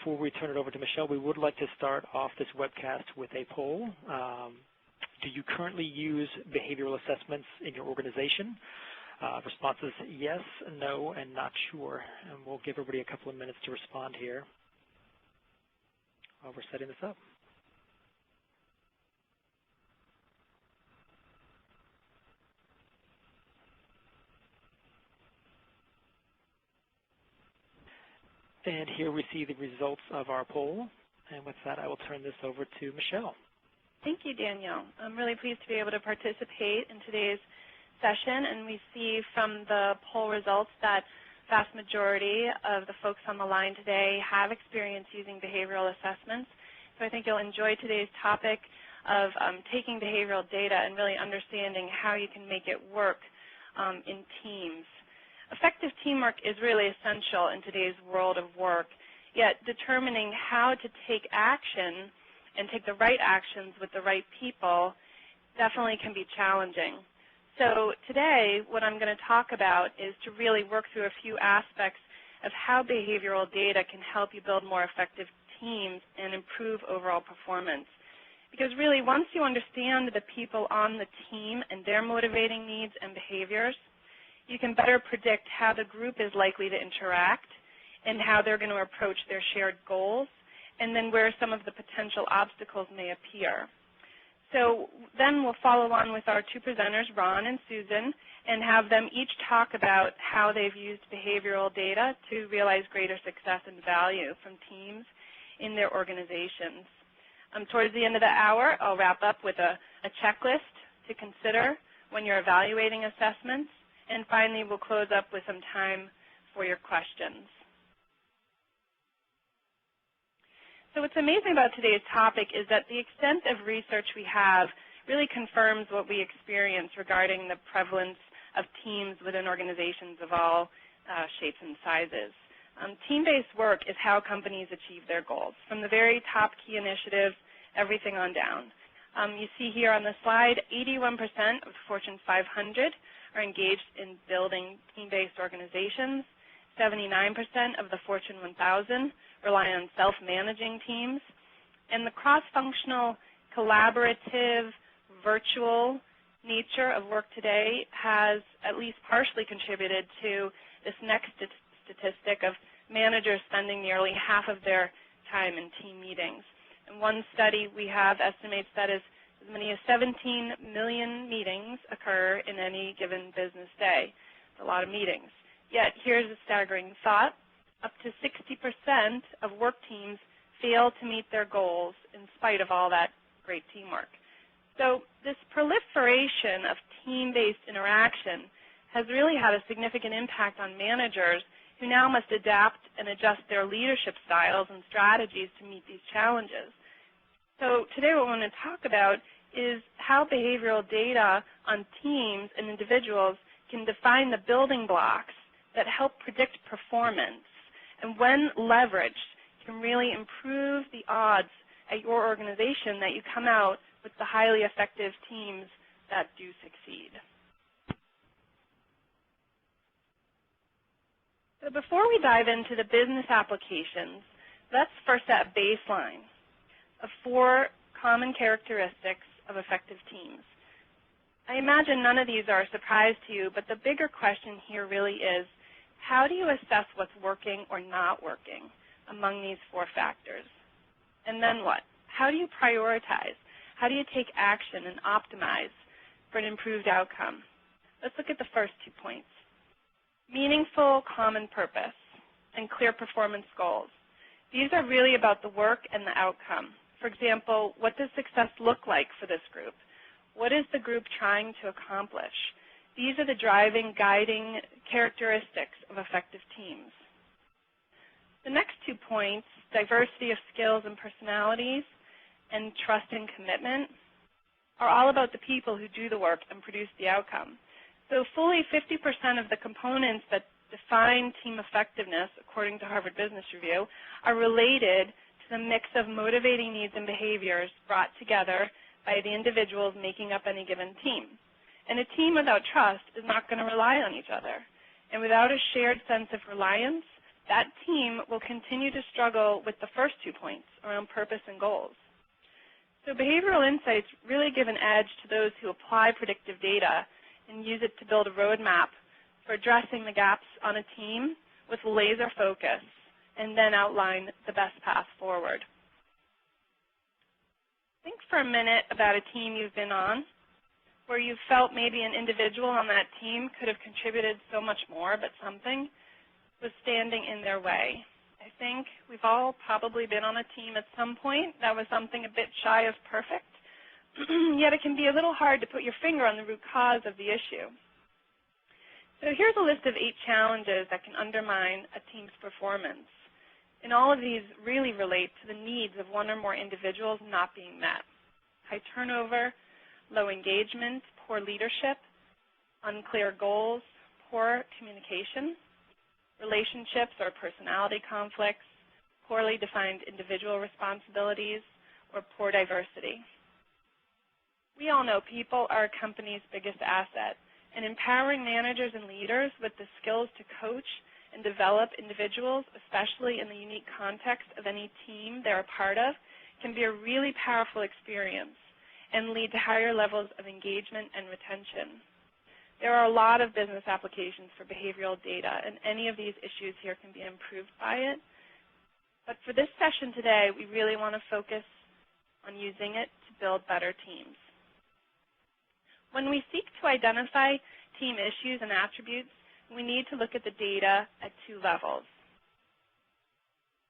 before we turn it over to Michelle, we would like to start off this webcast with a poll. Do you currently use behavioral assessments in your organization? Responses yes, no, and not sure. And we'll give everybody a couple of minutes to respond here while we're setting this up. And here we see the results of our poll. And with that, I will turn this over to Michelle. Thank you, Danielle. I'm really pleased to be able to participate in today's session. And we see from the poll results that vast majority of the folks on the line today have experience using behavioral assessments. So I think you'll enjoy today's topic of taking behavioral data and really understanding how you can make it work in teams. Effective teamwork is really essential in today's world of work, yet determining how to take action and take the right actions with the right people definitely can be challenging. So today, what I'm going to talk about is to really work through a few aspects of how behavioral data can help you build more effective teams and improve overall performance. Because really, once you understand the people on the team and their motivating needs and behaviors, you can better predict how the group is likely to interact and how they're going to approach their shared goals, and then where some of the potential obstacles may appear. So then we'll follow on with our two presenters, Ron and Susan, and have them each talk about how they've used behavioral data to realize greater success and value from teams in their organizations. Towards the end of the hour, I'll wrap up with a checklist to consider when you're evaluating assessments. And finally, we'll close up with some time for your questions. So what's amazing about today's topic is that the extent of research we have really confirms what we experience regarding the prevalence of teams within organizations of all shapes and sizes. Team-based work is how companies achieve their goals, from the very top key initiatives, everything on down. You see here on the slide, 81% of the Fortune 500 are engaged in building team-based organizations. 79% of the Fortune 1000 rely on self-managing teams. And the cross-functional, collaborative, virtual nature of work today has at least partially contributed to this next statistic of managers spending nearly half of their time in team meetings. And one study we have estimates that as many as 17 million meetings occur in any given business day. It's a lot of meetings. Yet here's a staggering thought. Up to 60% of work teams fail to meet their goals in spite of all that great teamwork. So this proliferation of team-based interaction has really had a significant impact on managers who now must adapt and adjust their leadership styles and strategies to meet these challenges. So today what we want to talk about is how behavioral data on teams and individuals can define the building blocks that help predict performance, and when leveraged, can really improve the odds at your organization that you come out with the highly effective teams that do succeed. So before we dive into the business applications, let's first set a baseline of 4 common characteristics of effective teams. I imagine none of these are a surprise to you, but the bigger question here really is, how do you assess what's working or not working among these 4 factors? And then what? How do you prioritize? How do you take action and optimize for an improved outcome? Let's look at the first 2 points. Meaningful common purpose and clear performance goals. These are really about the work and the outcome. For example, what does success look like for this group? What is the group trying to accomplish? These are the driving, guiding characteristics of effective teams. The next 2 points, diversity of skills and personalities, and trust and commitment, are all about the people who do the work and produce the outcome. So fully 50% of the components that define team effectiveness, according to Harvard Business Review, are related to the mix of motivating needs and behaviors brought together by the individuals making up any given team. And a team without trust is not going to rely on each other. And without a shared sense of reliance, that team will continue to struggle with the first 2 points around purpose and goals. So behavioral insights really give an edge to those who apply predictive data and use it to build a roadmap for addressing the gaps on a team with laser focus, and then outline the best path forward. Think for a minute about a team you've been on, where you felt maybe an individual on that team could have contributed so much more, but something was standing in their way. I think we've all probably been on a team at some point that was something a bit shy of perfect, yet it can be a little hard to put your finger on the root cause of the issue. So here's a list of 8 challenges that can undermine a team's performance. And all of these really relate to the needs of one or more individuals not being met. High turnover, low engagement, poor leadership, unclear goals, poor communication, relationships or personality conflicts, poorly defined individual responsibilities, or poor diversity. We all know people are a company's biggest asset, and empowering managers and leaders with the skills to coach and develop individuals, especially in the unique context of any team they're a part of, can be a really powerful experience and lead to higher levels of engagement and retention. There are a lot of business applications for behavioral data, and any of these issues here can be improved by it. But for this session today, we really want to focus on using it to build better teams. When we seek to identify team issues and attributes, we need to look at the data at 2 levels.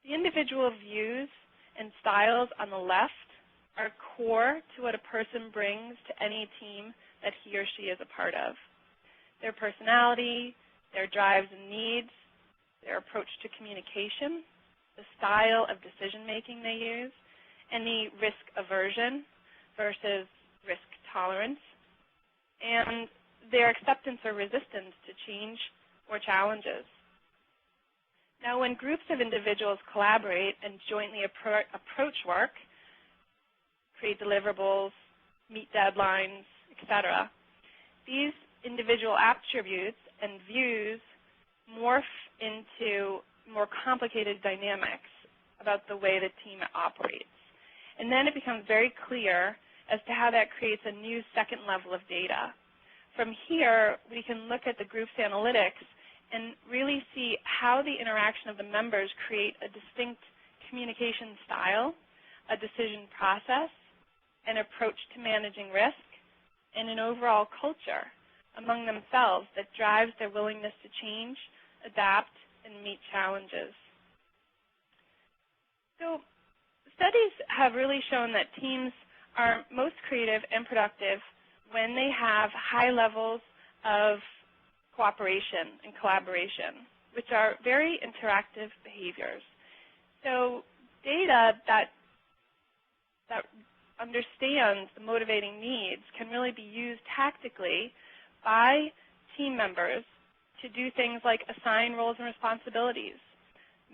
The individual views and styles on the left are core to what a person brings to any team that he or she is a part of. Their personality, their drives and needs, their approach to communication, the style of decision-making they use, any risk aversion versus risk tolerance, and their acceptance or resistance to change or challenges. Now, when groups of individuals collaborate and jointly approach work, create deliverables, meet deadlines, etc., these individual attributes and views morph into more complicated dynamics about the way the team operates. And then it becomes very clear as to how that creates a new second level of data. From here, we can look at the group's analytics and really see how the interaction of the members create a distinct communication style, a decision process, an approach to managing risk, and an overall culture among themselves that drives their willingness to change, adapt, and meet challenges. So studies have really shown that teams are most creative and productive when they have high levels of cooperation and collaboration, which are very interactive behaviors. So data that understands the motivating needs can really be used tactically by team members to do things like assign roles and responsibilities,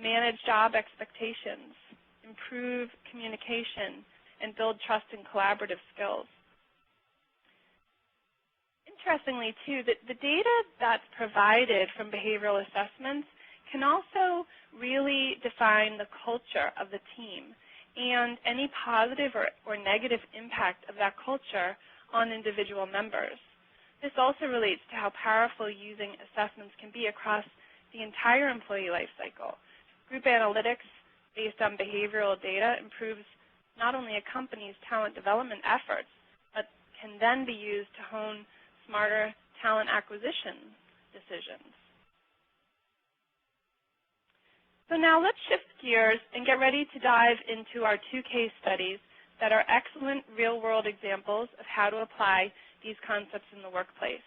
manage job expectations, improve communication, and build trust and collaborative skills. Interestingly, too, the data that's provided from behavioral assessments can also really define the culture of the team and any positive or negative impact of that culture on individual members. This also relates to how powerful using assessments can be across the entire employee life cycle. Group analytics based on behavioral data improves not only a company's talent development efforts, but can then be used to hone smarter talent acquisition decisions. So now let's shift gears and get ready to dive into our 2 case studies that are excellent real-world examples of how to apply these concepts in the workplace.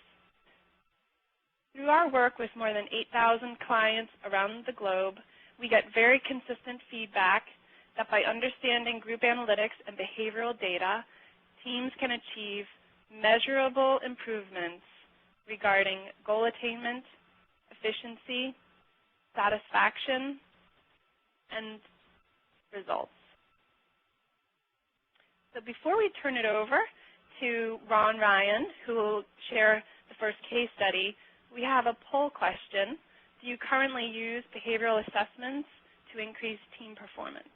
Through our work with more than 8,000 clients around the globe, we get very consistent feedback that by understanding group analytics and behavioral data, teams can achieve measurable improvements regarding goal attainment, efficiency, satisfaction, and results. So before we turn it over to Ron Ryan, who will share the first case study, we have a poll question do you currently use behavioral assessments to increase team performance?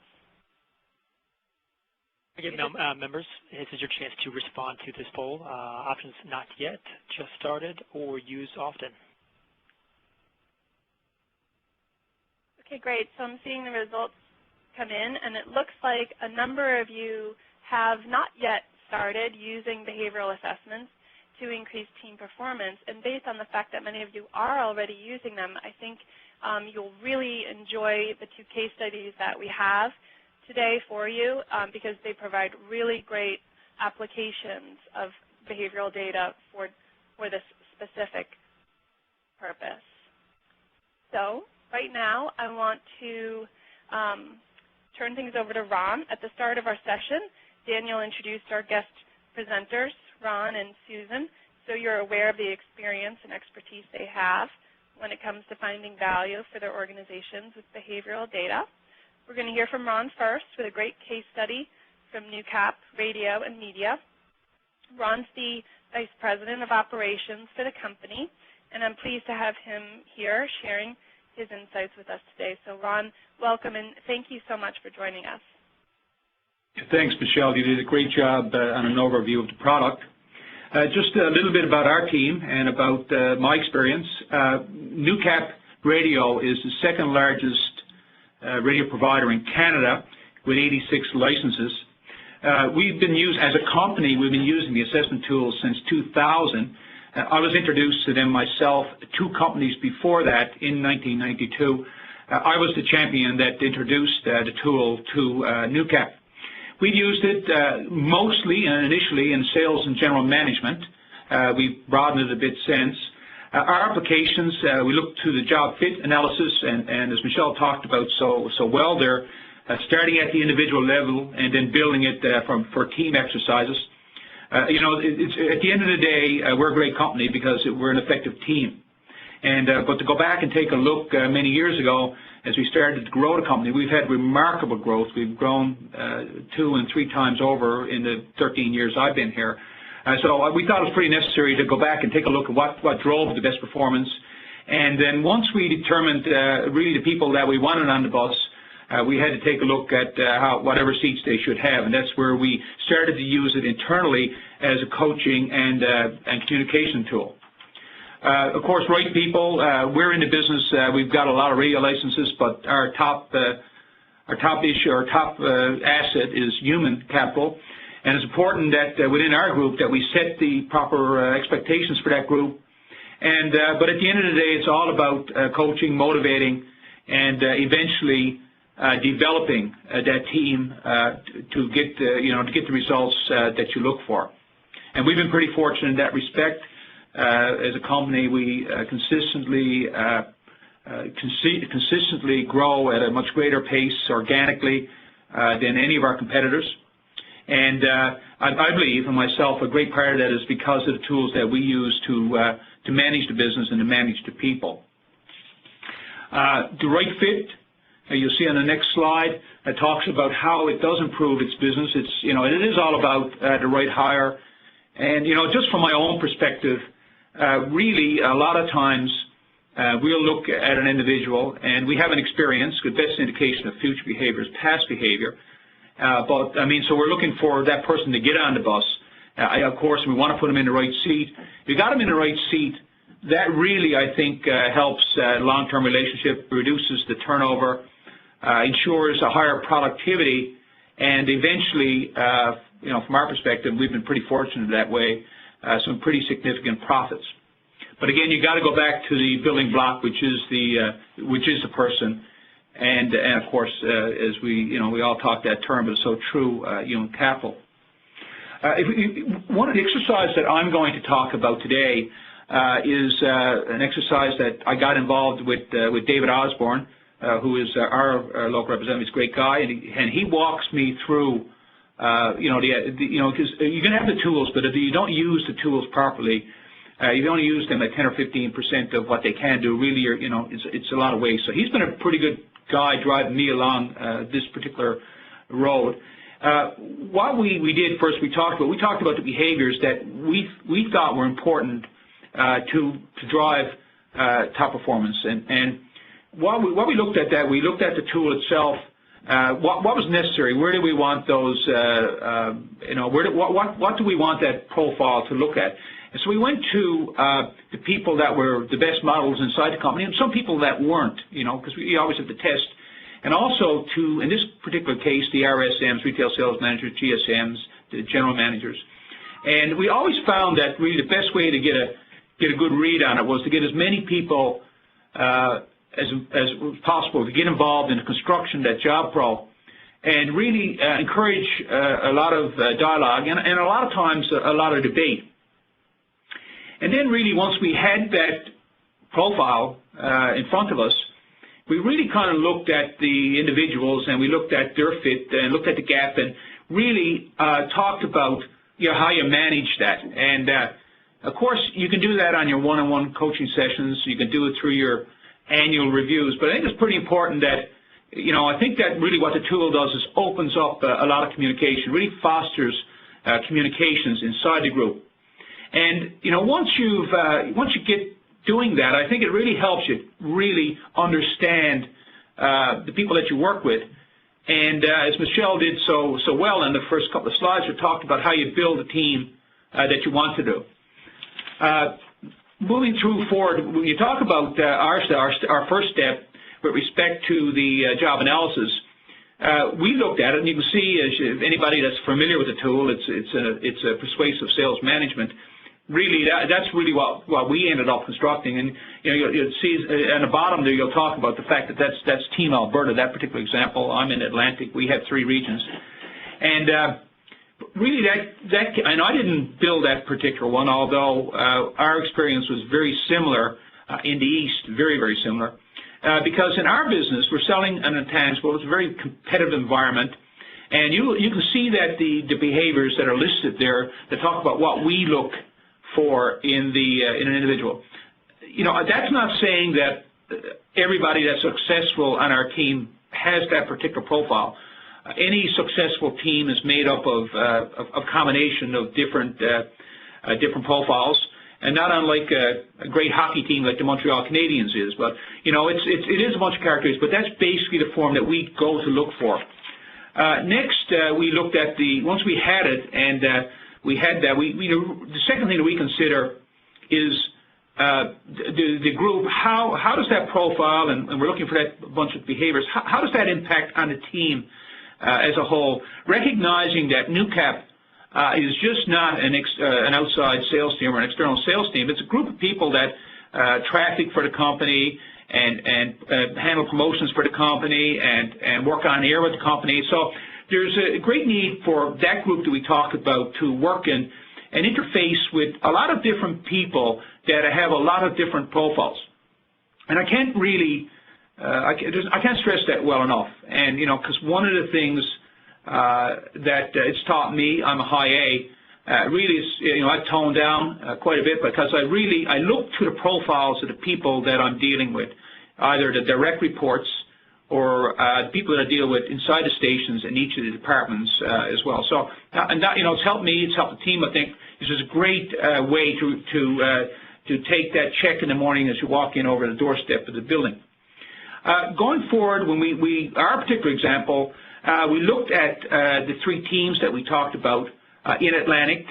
Again, members, this is your chance to respond to this poll. Options: not yet, just started, or use often. Okay, great. So I'm seeing the results come in, and it looks like a number of you have not yet started using behavioral assessments to increase team performance. And based on the fact that many of you are already using them, I think you'll really enjoy the two case studies that we have today for you because they provide really great applications of behavioral data for this specific purpose. So right now I want to turn things over to Ron. At the start of our session, Daniel introduced our guest presenters, Ron and Susan, so you're aware of the experience and expertise they have when it comes to finding value for their organizations with behavioral data. We're going to hear from Ron first with a great case study from NewCap Radio and Media. Ron's the Vice President of Operations for the company, and I'm pleased to have him here sharing his insights with us today. So Ron, welcome, and thank you so much for joining us. Thanks, Michelle. You did a great job on an overview of the product. Just a little bit about our team and about my experience. NewCap Radio is the second largest radio provider in Canada with 86 licenses. We've been as a company, we've been using the assessment tools since 2000. I was introduced to them myself 2 companies before that in 1992. I was the champion that introduced the tool to NewCap. We've used it mostly and initially in sales and general management. We've broadened it a bit since. Our applications, we look to the job fit analysis, and as Michelle talked about so well there, starting at the individual level and then building it for team exercises. You know, at the end of the day, we're a great company because we're an effective team. But to go back and take a look many years ago, as we started to grow the company, we've had remarkable growth. We've grown 2 and 3 times over in the 13 years I've been here. So we thought it was pretty necessary to go back and take a look at what drove the best performance. And then once we determined really the people that we wanted on the bus, we had to take a look at whatever seats they should have, and that's where we started to use it internally as a coaching and communication tool. Of course, right people, we're in the business. We've got a lot of radio licenses, but our top issue, our top asset is human capital, and it's important that within our group that we set the proper expectations for that group. And but at the end of the day, it's all about coaching, motivating, and eventually developing that team to get the results that you look for. And we've been pretty fortunate in that respect. As a company, we consistently grow at a much greater pace organically than any of our competitors. And I believe, and myself, a great part of that is because of the tools that we use to manage the business and to manage the people. The right fit, you'll see on the next slide, it talks about how it does improve its business. It is all about the right hire. And just from my own perspective, really a lot of times we'll look at an individual and we have an experience, the best indication of future behavior is past behavior. But I mean, so we're looking for that person to get on the bus. Of course, we want to put them in the right seat. If you got them in the right seat, that really, I think, helps long-term relationship, reduces the turnover, ensures a higher productivity, and eventually, from our perspective, we've been pretty fortunate that way, some pretty significant profits. But again, you got to go back to the building block, which is the person, and of course, as we all talk that term, but it's so true, human capital. One of the exercises that I'm going to talk about today is an exercise that I got involved with David Osborne, who is our local representative. He's a great guy, and he walks me through, because you're going to have the tools, but if you don't use the tools properly, you only use them at 10 or 15% of what they can do. Really, it's a lot of waste. So he's been a pretty good guy driving me along this particular road. What we did first, we talked about the behaviors that we thought were important to drive top performance. And while we looked at that, we looked at the tool itself. What was necessary? Where do we want those? What do we want that profile to look at? And so we went to the people that were the best models inside the company, and some people that weren't, because we always have to test. And also to, in this particular case, the RSMs, retail sales managers, GSMs, the general managers. And we always found that really the best way to get a good read on it was to get as many people as possible to get involved in the construction of that job pro, and really encourage a lot of dialogue and a lot of times a lot of debate. And then really once we had that profile in front of us, we really kind of looked at the individuals and we looked at their fit and looked at the gap and really talked about how you manage that. And of course you can do that on your one-on-one coaching sessions. You can do it through your annual reviews. But I think it's pretty important that, I think that really what the tool does is opens up a lot of communication, really fosters communications inside the group. And, once you get doing that, I think it really helps you really understand the people that you work with. And as Michelle did so well in the first couple of slides, we talked about how you build a team that you want to do. Moving forward, when you talk about our first step with respect to the job analysis, we looked at it, and you can see, as anybody that's familiar with the tool, it's a persuasive sales management. Really, that's really what we ended up constructing. And you'll see on the bottom there, you'll talk about the fact that that's Team Alberta. That particular example, I'm in Atlantic. We have 3 regions, and really, and I didn't build that particular one, although our experience was very similar in the East, very, very similar. Because in our business, we're selling an intangible. It's a very competitive environment, and you can see that the behaviors that are listed there that talk about what we look for in an individual. That's not saying that everybody that's successful on our team has that particular profile. Any successful team is made up of a combination of different profiles, and not unlike a great hockey team like the Montreal Canadiens is. But it is a bunch of characters, but that's basically the form that we go to look for. Next, we looked at once we had it, and we had that. The second thing that we consider is the group. How does that profile, and we're looking for that bunch of behaviors. How does that impact on the team as a whole? Recognizing that NewCap is just not an outside sales team or an external sales team. It's a group of people that traffic for the company and handle promotions for the company and work on air with the company. So there's a great need for that group that we talked about to work in and interface with a lot of different people that have a lot of different profiles. And I can't really, I can't stress that well enough. And, because one of the things that it's taught me, I'm a high A, really is, I've toned down quite a bit because I look to the profiles of the people that I'm dealing with, either the direct reports or people that I deal with inside the stations in each of the departments as well. So, and that, it's helped me, it's helped the team, I think. This is a great way to take that check in the morning as you walk in over the doorstep of the building. Going forward, when our particular example, we looked at the 3 teams that we talked about in Atlantic,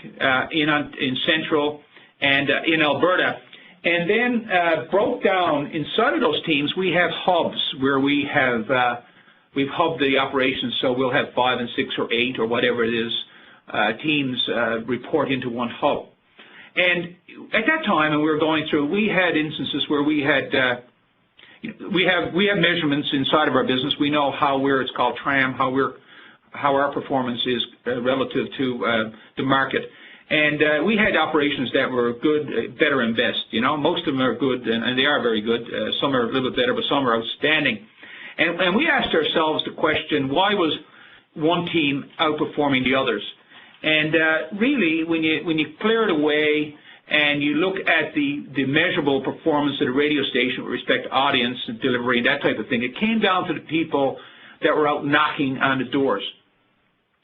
in Central, and in Alberta. And then broke down inside of those teams. We have hubs where we've hubbed the operations, so we'll have 5 and 6 or 8 or whatever it is teams report into one hub. And at that time, and we were going through, we had instances where we had we have measurements inside of our business. We know it's called TRAM, how our performance is relative to the market. And we had operations that were good, better, and best. Most of them are good, and they are very good. Some are a little bit better, but some are outstanding. And we asked ourselves the question, why was one team outperforming the others? And really, when you clear it away and you look at the measurable performance of the radio station with respect to audience and delivery and that type of thing, it came down to the people that were out knocking on the doors.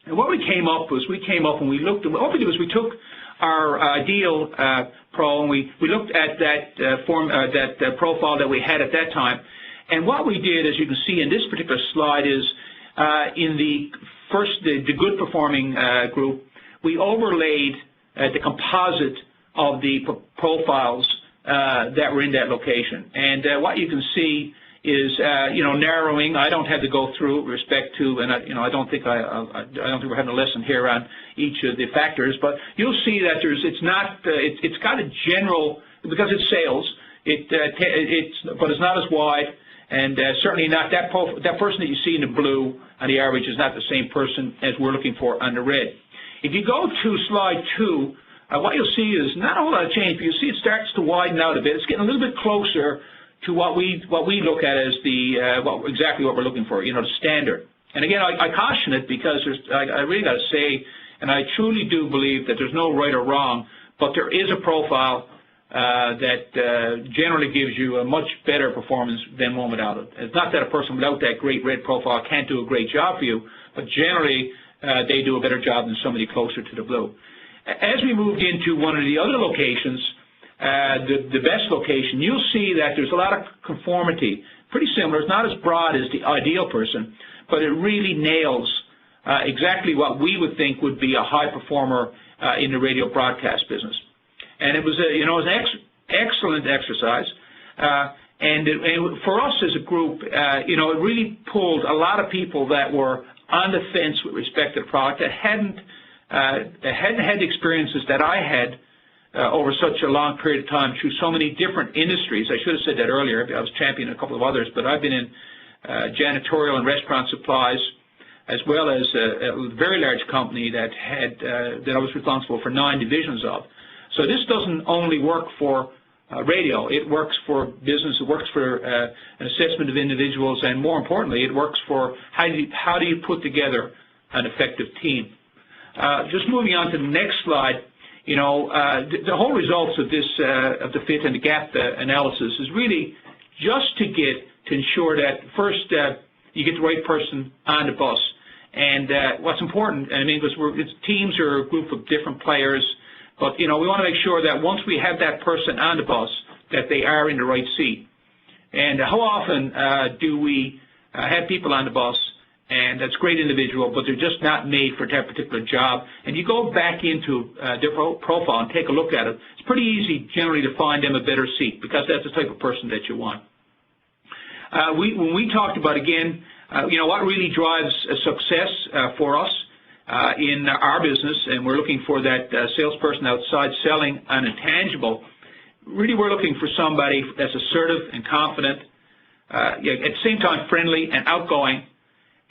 And what we came up and we looked at, what we did was we took our ideal pro, and we looked at that profile that we had at that time. And what we did, as you can see in this particular slide, is in the good performing group, we overlaid the composite of the profiles that were in that location. And what you can see is narrowing. I don't have to go through with respect to, and I don't think we're having a lesson here on each of the factors, but you'll see that it's got a general, because it's sales, but it's not as wide, and certainly not that person that you see in the blue on the average is not the same person as we're looking for on the red. If you go to slide 2, what you'll see is not a whole lot of change, but you'll see it starts to widen out a bit. It's getting a little bit closer to what we look at as exactly what we're looking for, the standard. And again, I caution it because I really got to say, and I truly do believe that there's no right or wrong, but there is a profile that generally gives you a much better performance than one without it. It's not that a person without that great red profile can't do a great job for you, but generally they do a better job than somebody closer to the blue. As we moved into one of the other locations, the best location, you'll see that there's a lot of conformity. Pretty similar. It's not as broad as the ideal person, but it really nails exactly what we would think would be a high performer in the radio broadcast business. And it was an excellent exercise. And for us as a group, it really pulled a lot of people that were on the fence with respect to the product that hadn't had the experiences that I had over such a long period of time through so many different industries. I should have said that earlier. I was championing a couple of others, but I've been in janitorial and restaurant supplies, as well as a very large company that I was responsible for 9 divisions of. So this doesn't only work for radio. It works for business. It works for an assessment of individuals, and more importantly, it works for how do you put together an effective team. Just moving on to the next slide, the whole results of this of the fit and the gap analysis is really just to ensure that first you get the right person on the bus. And what's important, because teams are a group of different players, but we want to make sure that once we have that person on the bus, that they are in the right seat. And how often do we have people on the bus, and that's a great individual, but they're just not made for that particular job? And you go back into their profile and take a look at it. It's pretty easy generally to find them a better seat, because that's the type of person that you want. When we talked about, again, what really drives success for us in our business, and we're looking for that salesperson outside selling an intangible, really we're looking for somebody that's assertive and confident, at the same time friendly and outgoing,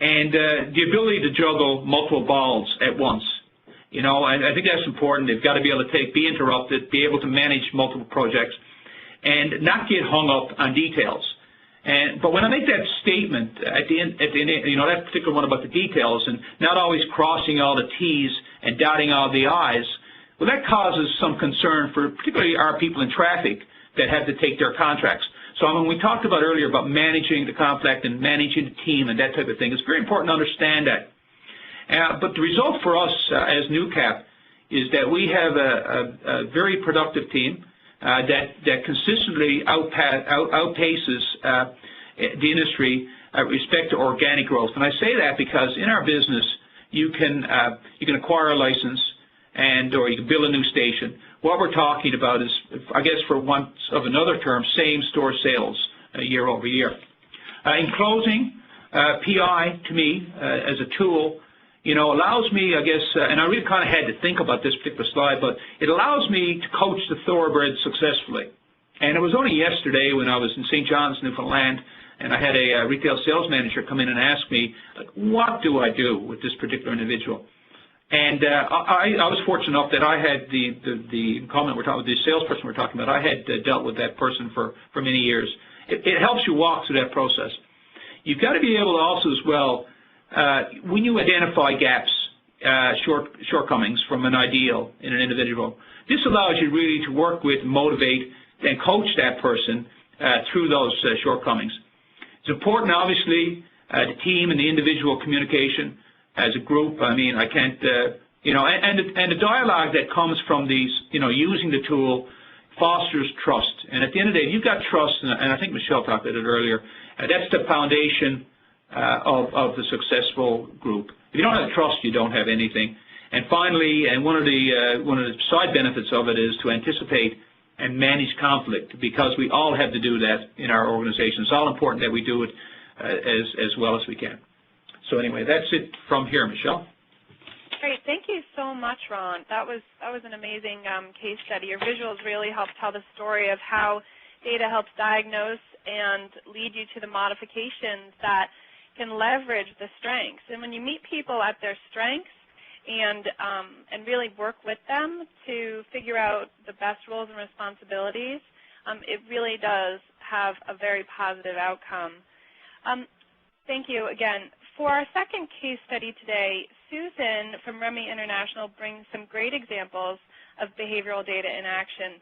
and the ability to juggle multiple balls at once. And I think that's important. They've got to be able to be interrupted, be able to manage multiple projects, and not get hung up on details. But when I make that statement at the end, that particular one about the details and not always crossing all the T's and dotting all the I's, well, that causes some concern for particularly our people in traffic that have to take their contracts. So when we talked about earlier about managing the conflict and managing the team and that type of thing, it's very important to understand that. But the result for us as NewCap is that we have a very productive team that consistently outpaces the industry with respect to organic growth. And I say that because in our business, you can acquire a license or you can build a new station. What we're talking about is, I guess for want of another term, same-store sales year over year. In closing, PI to me as a tool, allows me, I guess, and I really kind of had to think about this particular slide, but it allows me to coach the thoroughbred successfully. And it was only yesterday when I was in St. John's, Newfoundland, and I had a retail sales manager come in and ask me, what do I do with this particular individual? And I was fortunate enough that I had the comment we're talking about, the salesperson we're talking about, I had dealt with that person for many years. It helps you walk through that process. You've got to be able to also as well, when you identify gaps, shortcomings from an ideal in an individual, this allows you really to work with, motivate, and coach that person through those shortcomings. It's important, obviously, the team and the individual communication as a group. I can't And the dialogue that comes from these, using the tool fosters trust. And at the end of the day, if you've got trust, and I think Michelle talked about it earlier, that's the foundation of the successful group. If you don't have trust, you don't have anything. And finally, and one of the side benefits of it is to anticipate and manage conflict, because we all have to do that in our organization. It's all important that we do it as well as we can. So anyway, that's it from here, Michelle. Great, thank you so much, Ron. That was an amazing case study. Your visuals really help tell the story of how data helps diagnose and lead you to the modifications that can leverage the strengths. And when you meet people at their strengths and really work with them to figure out the best roles and responsibilities, it really does have a very positive outcome. Thank you again. For our second case study today, Susan from REMI International brings some great examples of behavioral data in action.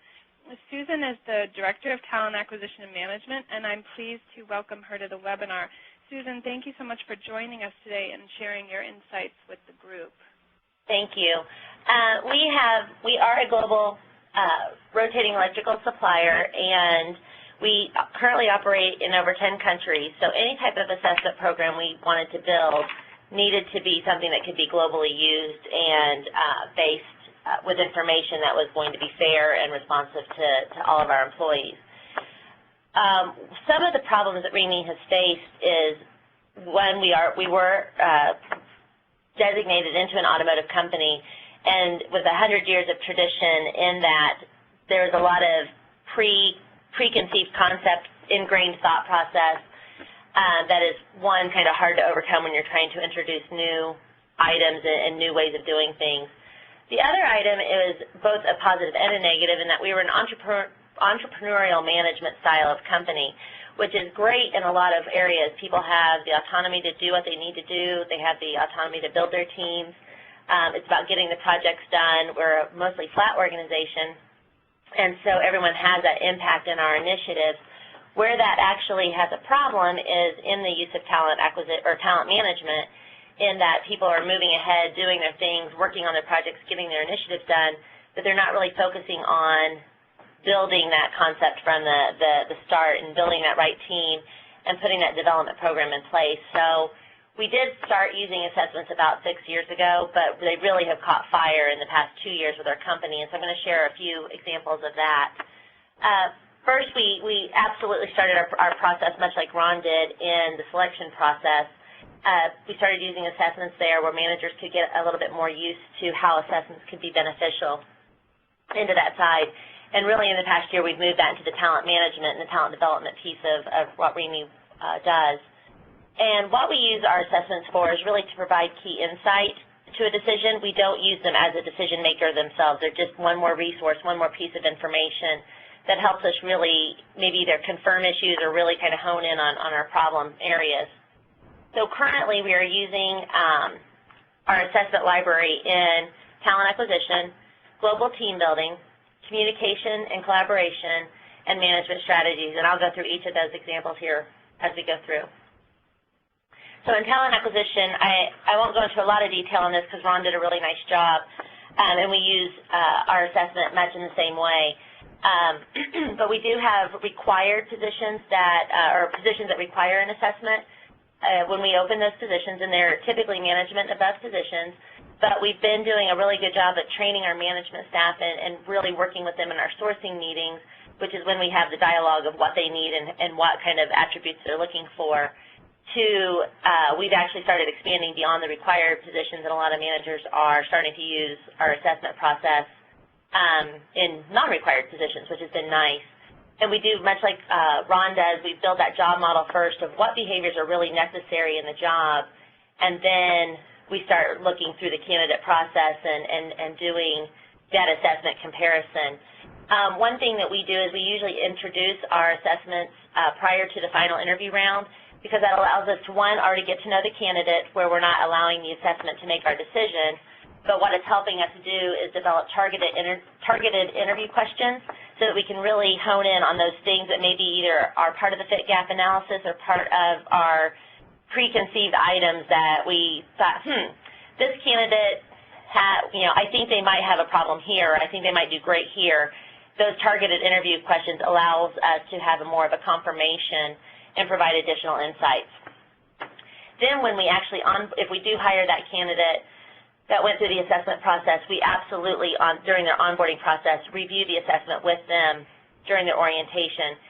Susan is the Director of Talent Acquisition and Management, and I'm pleased to welcome her to the webinar. Susan, thank you so much for joining us today and sharing your insights with the group. Thank you. We are a global rotating electrical supplier, and we currently operate in over 10 countries, so any type of assessment program we wanted to build needed to be something that could be globally used and based with information that was going to be fair and responsive to all of our employees. Some of the problems that REMI has faced is when we were designated into an automotive company, and with 100 years of tradition in that, there's a lot of preconceived concept, ingrained thought process that is, one, kind of hard to overcome when you're trying to introduce new items and new ways of doing things. The other item is both a positive and a negative in that we were an entrepreneurial management style of company, which is great in a lot of areas. People have the autonomy to do what they need to do. They have the autonomy to build their teams. It's about getting the projects done. We're a mostly flat organization, and so everyone has that impact in our initiatives. Where that actually has a problem is in the use of talent acquisition or talent management, in that people are moving ahead, doing their things, working on their projects, getting their initiatives done, but they're not really focusing on building that concept from the start and building that right team and putting that development program in place. So we did start using assessments about 6 years ago, but they really have caught fire in the past 2 years with our company, and so I'm going to share a few examples of that. First, we absolutely started our process much like Ron did in the selection process. We started using assessments there where managers could get a little bit more used to how assessments could be beneficial into that side. And really in the past year, we've moved that into the talent management and the talent development piece of what REMI does. And what we use our assessments for is really to provide key insight to a decision. We don't use them as a decision maker themselves. They're just one more resource, one more piece of information that helps us really maybe either confirm issues or really kind of hone in on our problem areas. So currently we are using our assessment library in talent acquisition, global team building, communication and collaboration, and management strategies. And I'll go through each of those examples here as we go through. So in talent acquisition, I won't go into a lot of detail on this because Ron did a really nice job, and we use our assessment much in the same way. But we do have required positions or positions that require an assessment when we open those positions, and they're typically management above positions. But we've been doing a really good job at training our management staff and really working with them in our sourcing meetings, which is when we have the dialogue of what they need and what kind of attributes they're looking for. We've actually started expanding beyond the required positions, and a lot of managers are starting to use our assessment process in non-required positions, which has been nice. And we do, much like Ron does, we build that job model first of what behaviors are really necessary in the job, and then we start looking through the candidate process and doing that assessment comparison. One thing that we do is we usually introduce our assessments prior to the final interview round, because that allows us to, one, already get to know the candidate where we're not allowing the assessment to make our decision, but what it's helping us do is develop targeted interview questions so that we can really hone in on those things that maybe either are part of the fit gap analysis or part of our preconceived items that we thought, this candidate I think they might have a problem here, or I think they might do great here, those targeted interview questions allows us to have more of a confirmation and provide additional insights. Then when we actually, if we do hire that candidate that went through the assessment process, we absolutely, during their onboarding process, review the assessment with them during their orientation.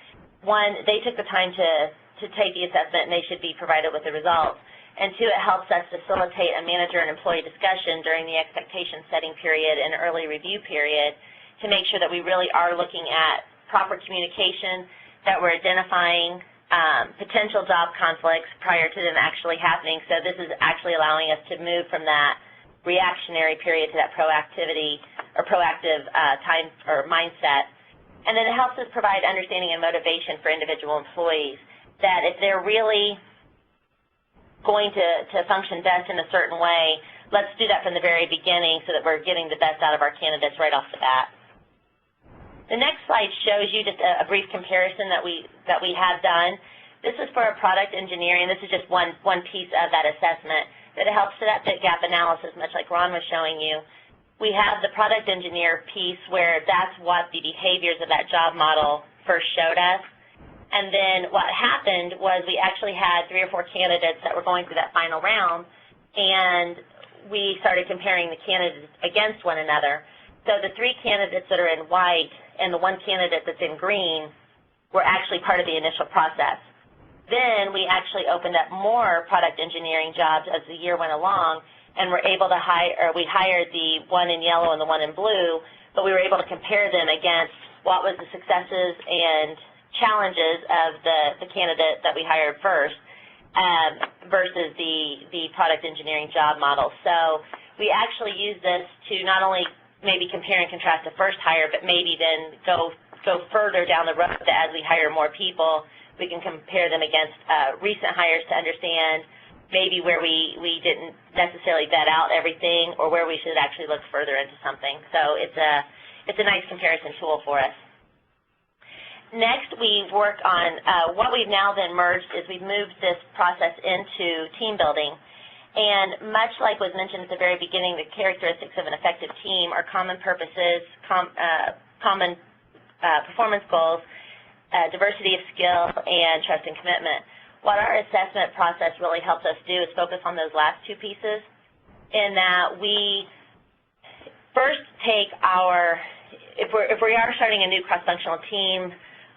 One, they took the time to take the assessment, and they should be provided with the results. And two, it helps us facilitate a manager and employee discussion during the expectation setting period and early review period to make sure that we really are looking at proper communication, that we're identifying potential job conflicts prior to them actually happening. So this is actually allowing us to move from that reactionary period to that proactivity or proactive time or mindset. And then it helps us provide understanding and motivation for individual employees, that if they're really going to function best in a certain way, let's do that from the very beginning so that we're getting the best out of our candidates right off the bat. The next slide shows you just a brief comparison that we have done. This is for a product engineering. This is just one piece of that assessment, that it helps to that fit gap analysis, much like Ron was showing you. We have the product engineer piece where that's what the behaviors of that job model first showed us. And then what happened was we actually had 3 or 4 candidates that were going through that final round, and we started comparing the candidates against one another. So the 3 candidates that are in white and the 1 candidate that's in green were actually part of the initial process. Then we actually opened up more product engineering jobs as the year went along, and were able to we hired the one in yellow and the one in blue, but we were able to compare them against what was the successes and challenges of the candidate that we hired first versus the product engineering job model. So we actually use this to not only maybe compare and contrast the first hire, but maybe then go further down the road that as we hire more people, we can compare them against recent hires to understand maybe where we didn't necessarily vet out everything, or where we should actually look further into something. So it's a nice comparison tool for us. Next, we work on what we've now then merged is we've moved this process into team building. And much like was mentioned at the very beginning, the characteristics of an effective team are common purposes, common performance goals, diversity of skill, and trust and commitment. What our assessment process really helps us do is focus on those last 2 pieces, in that we first take if we are starting a new cross-functional team,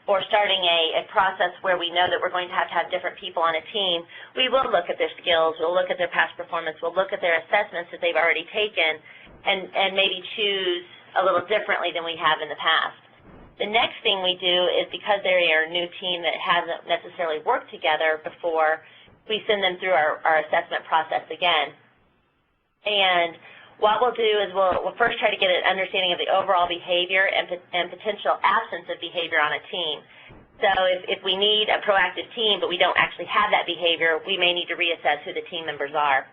or starting a process where we know that we're going to have different people on a team, we will look at their skills, we'll look at their past performance, we'll look at their assessments that they've already taken, and maybe choose a little differently than we have in the past. The next thing we do is, because they are a new team that hasn't necessarily worked together before, we send them through our assessment process again. And what we'll do is we'll first try to get an understanding of the overall behavior and potential absence of behavior on a team. So if we need a proactive team but we don't actually have that behavior, we may need to reassess who the team members are.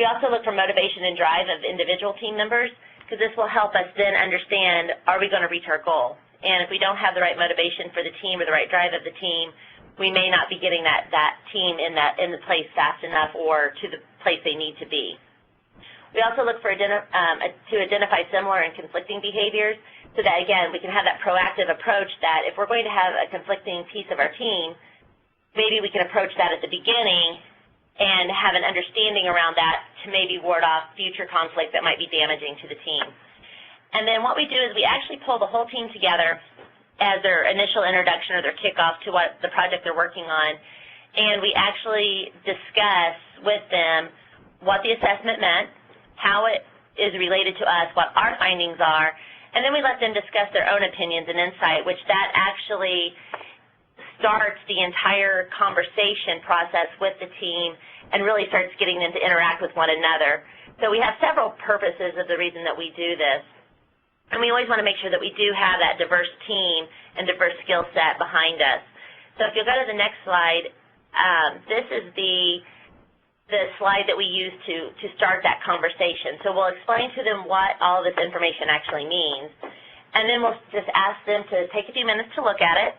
We also look for motivation and drive of individual team members, because this will help us then understand, are we going to reach our goal? And if we don't have the right motivation for the team or the right drive of the team, we may not be getting that team in the place fast enough or to the place they need to be. We also look for to identify similar and conflicting behaviors, so that, again, we can have that proactive approach that if we're going to have a conflicting piece of our team, maybe we can approach that at the beginning and have an understanding around that to maybe ward off future conflict that might be damaging to the team. And then what we do is we actually pull the whole team together as their initial introduction or their kickoff to what the project they're working on, and we actually discuss with them what the assessment meant, how it is related to us, what our findings are, and then we let them discuss their own opinions and insight, which that actually starts the entire conversation process with the team and really starts getting them to interact with one another. So we have several purposes of the reason that we do this, and we always want to make sure that we do have that diverse team and diverse skill set behind us. So if you'll go to the next slide, this is the slide that we use to start that conversation. So we'll explain to them what all this information actually means, and then we'll just ask them to take a few minutes to look at it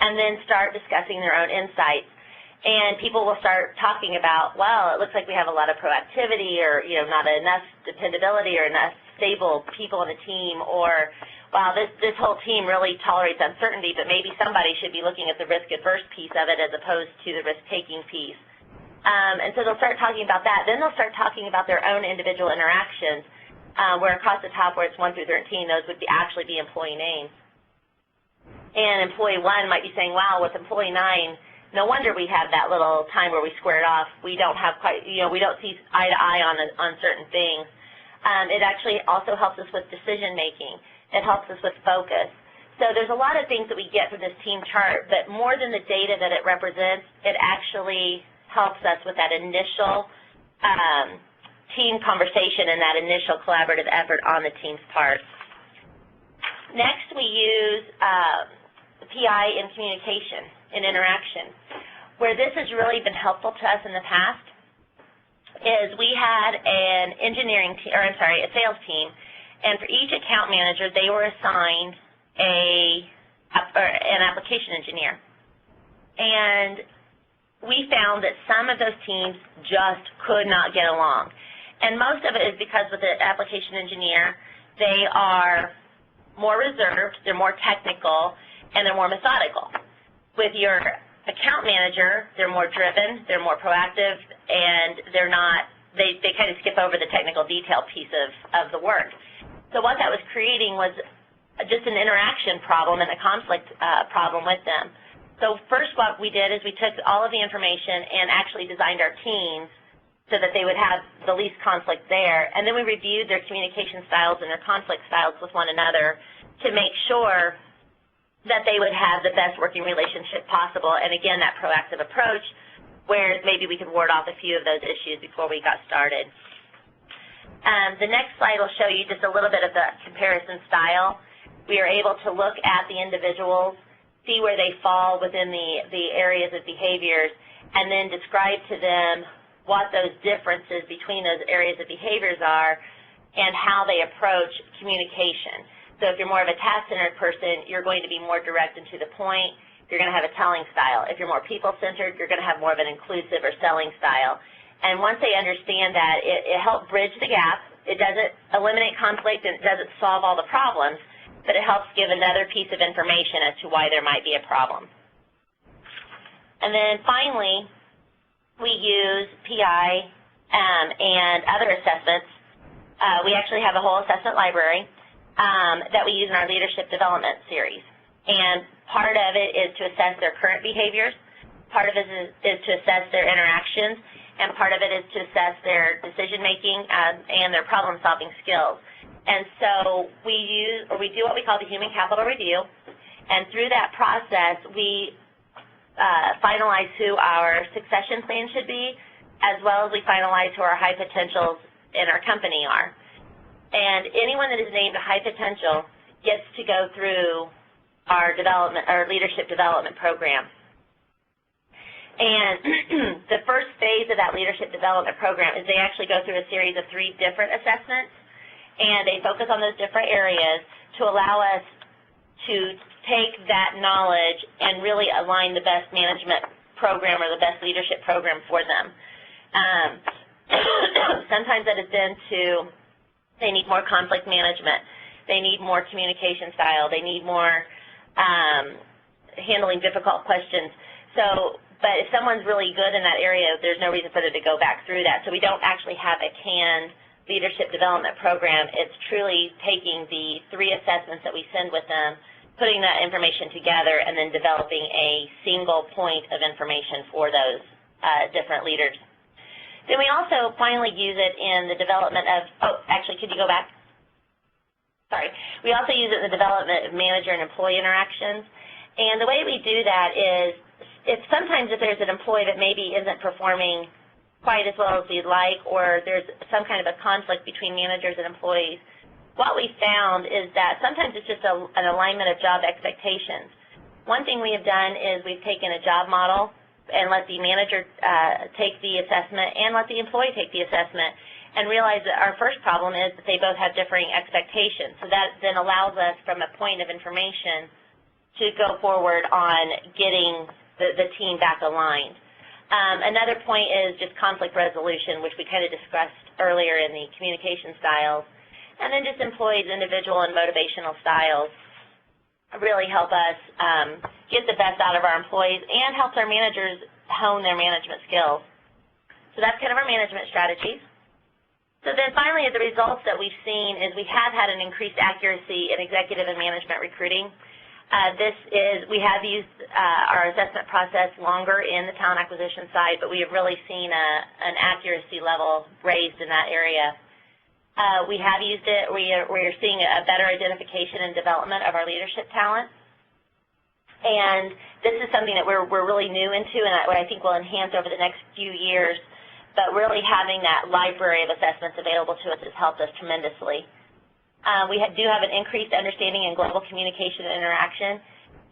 and then start discussing their own insights. And people will start talking about, well, it looks like we have a lot of proactivity, or not enough dependability, or enough stable people on the team, or wow, this whole team really tolerates uncertainty, but maybe somebody should be looking at the risk-averse piece of it as opposed to the risk-taking piece. And so they'll start talking about that. Then they'll start talking about their own individual interactions, where across the top where it's 1 through 13, those would actually be employee names. And employee 1 might be saying, wow, with employee 9, no wonder we have that little time where we squared off. We don't have quite, we don't see eye to eye on certain things. It actually also helps us with decision making. It helps us with focus. So there's a lot of things that we get from this team chart, but more than the data that it represents, it actually helps us with that initial team conversation and that initial collaborative effort on the team's part. Next, we use PI in communication and interaction. Where this has really been helpful to us in the past is we had an a sales team, and for each account manager, they were assigned an application engineer. And we found that some of those teams just could not get along. And most of it is because with the application engineer, they are more reserved, they're more technical, and they're more methodical. With your account manager, they're more driven, they're more proactive, and they're not, they kind of skip over the technical detail piece of the work. So what that was creating was just an interaction problem and a conflict problem with them. So first what we did is we took all of the information and actually designed our teams so that they would have the least conflict there, and then we reviewed their communication styles and their conflict styles with one another to make sure that they would have the best working relationship possible, and again, that proactive approach where maybe we could ward off a few of those issues before we got started. The next slide will show you just a little bit of the comparison style. We are able to look at the individuals, see where they fall within the areas of behaviors, and then describe to them what those differences between those areas of behaviors are and how they approach communication. So if you're more of a task-centered person, you're going to be more direct and to the point. You're going to have a telling style. If you're more people-centered, you're going to have more of an inclusive or selling style. And once they understand that, it helps bridge the gap. It doesn't eliminate conflict and it doesn't solve all the problems, but it helps give another piece of information as to why there might be a problem. And then finally, we use PI and other assessments. We actually have a whole assessment library that we use in our leadership development series. And part of it is to assess their current behaviors, part of it is to assess their interactions, and part of it is to assess their decision-making and their problem-solving skills. And so we do what we call the human capital review, and through that process, we finalize who our succession plan should be, as well as we finalize who our high potentials in our company are. And anyone that is named a high potential gets to go through our leadership development program. And the first phase of that leadership development program is they actually go through a series of 3 different assessments, and they focus on those different areas to allow us to take that knowledge and really align the best management program or the best leadership program for them. Sometimes that has been they need more conflict management. They need more communication style. They need more handling difficult questions. But if someone's really good in that area, there's no reason for them to go back through that. So we don't actually have a canned leadership development program. It's truly taking the 3 assessments that we send with them, putting that information together, and then developing a single point of information for those different leaders. Then we also finally use it in the development of, actually, could you go back? Sorry. We also use it in the development of manager and employee interactions. And the way we do that is, sometimes if there's an employee that maybe isn't performing quite as well as we'd like, or there's some kind of a conflict between managers and employees, what we found is that sometimes it's just an alignment of job expectations. One thing we have done is we've taken a job model and let the manager take the assessment and let the employee take the assessment, and realize that our first problem is that they both have differing expectations. So that then allows us, from a point of information, to go forward on getting the team back aligned. Another point is just conflict resolution, which we kind of discussed earlier in the communication styles. And then just employees' individual and motivational styles really help us get the best out of our employees and helps our managers hone their management skills. So that's kind of our management strategies. So then finally, the results that we've seen is we have had an increased accuracy in executive and management recruiting. We have used our assessment process longer in the talent acquisition side, but we have really seen an accuracy level raised in that area. We have used it. We are seeing a better identification and development of our leadership talent. And this is something that we're really new into and what I think will enhance over the next few years. But really having that library of assessments available to us has helped us tremendously. We do have an increased understanding in global communication and interaction.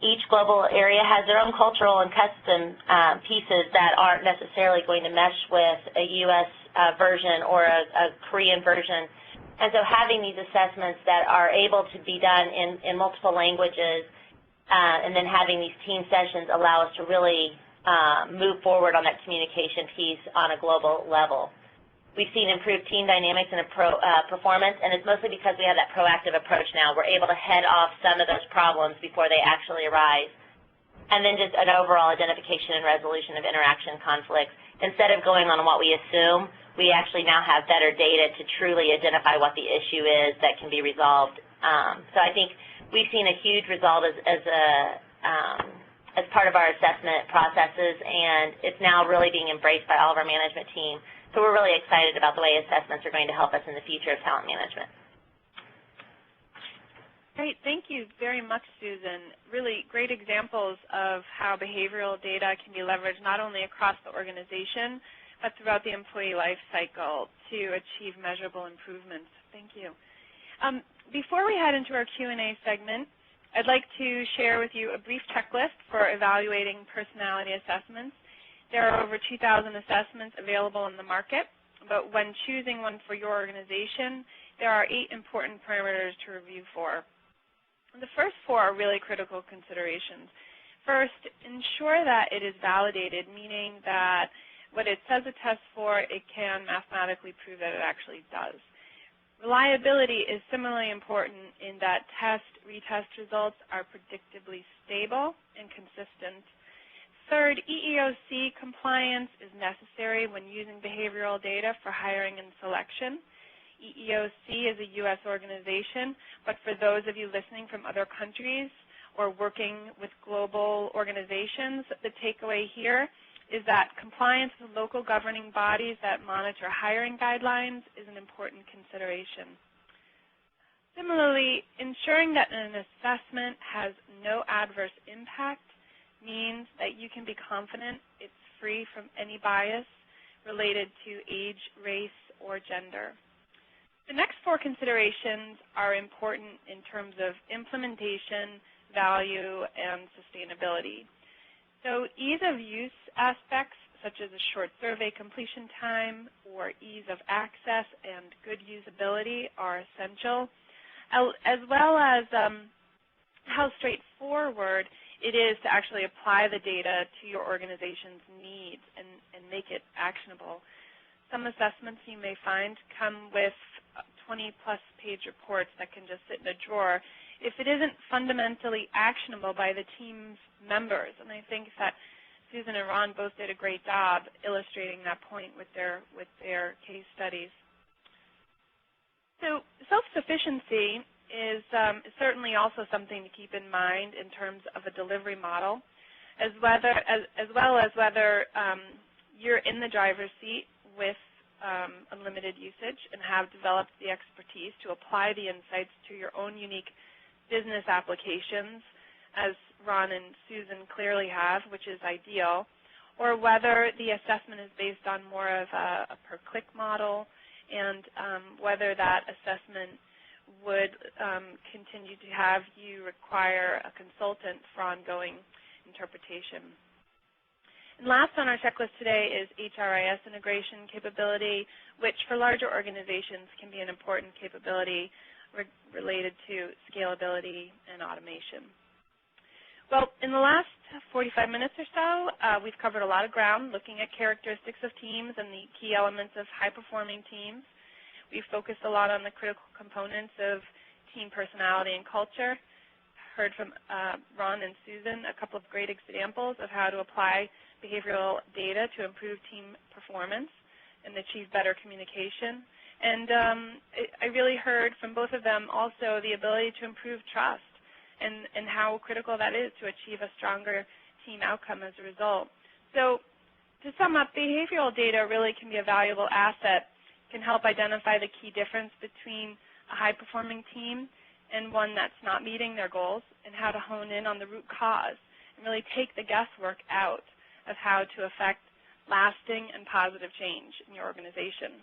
Each global area has their own cultural and custom pieces that aren't necessarily going to mesh with a U.S. version or a Korean version. And so having these assessments that are able to be done in multiple languages and then having these team sessions allow us to really move forward on that communication piece on a global level. We've seen improved team dynamics and performance, and it's mostly because we have that proactive approach now. We're able to head off some of those problems before they actually arise. And then just an overall identification and resolution of interaction conflicts. Instead of going on what we assume, we actually now have better data to truly identify what the issue is that can be resolved. So I think we've seen a huge result as part of our assessment processes, and it's now really being embraced by all of our management team. So we're really excited about the way assessments are going to help us in the future of talent management. Great. Thank you very much, Susan. Really great examples of how behavioral data can be leveraged not only across the organization, but throughout the employee life cycle to achieve measurable improvements. Thank you. Before we head into our Q&A segment, I'd like to share with you a brief checklist for evaluating personality assessments. There are over 2,000 assessments available in the market, but when choosing one for your organization, there are 8 important parameters to review for. The first 4 are really critical considerations. First, ensure that it is validated, meaning that what it says it tests for, it can mathematically prove that it actually does. Reliability is similarly important in that retest results are predictably stable and consistent. Third, EEOC compliance is necessary when using behavioral data for hiring and selection. EEOC is a U.S. organization, but for those of you listening from other countries or working with global organizations, the takeaway here is that compliance with local governing bodies that monitor hiring guidelines is an important consideration. Similarly, ensuring that an assessment has no adverse impact means that you can be confident it's free from any bias related to age, race, or gender. The next 4 considerations are important in terms of implementation, value, and sustainability. So ease of use aspects, such as a short survey completion time or ease of access and good usability, are essential, as well as how straightforward it is to actually apply the data to your organization's needs and make it actionable. Some assessments you may find come with 20-plus page reports that can just sit in a drawer if it isn't fundamentally actionable by the team's members. And I think that Susan and Ron both did a great job illustrating that point with their case studies. So self-sufficiency is certainly also something to keep in mind in terms of a delivery model, as well as whether you're in the driver's seat with unlimited usage and have developed the expertise to apply the insights to your own unique business applications, as Ron and Susan clearly have, which is ideal, or whether the assessment is based on more of a per-click model, and whether that assessment would continue to have you require a consultant for ongoing interpretation. And last on our checklist today is HRIS integration capability, which for larger organizations can be an important capability related to scalability and automation. Well, in the last 45 minutes or so, we've covered a lot of ground looking at characteristics of teams and the key elements of high-performing teams. We've focused a lot on the critical components of team personality and culture. Heard from Ron and Susan a couple of great examples of how to apply behavioral data to improve team performance and achieve better communication. And I really heard from both of them also the ability to improve trust and how critical that is to achieve a stronger team outcome as a result. So to sum up, behavioral data really can be a valuable asset, can help identify the key difference between a high-performing team and one that's not meeting their goals, and how to hone in on the root cause and really take the guesswork out of how to affect lasting and positive change in your organization.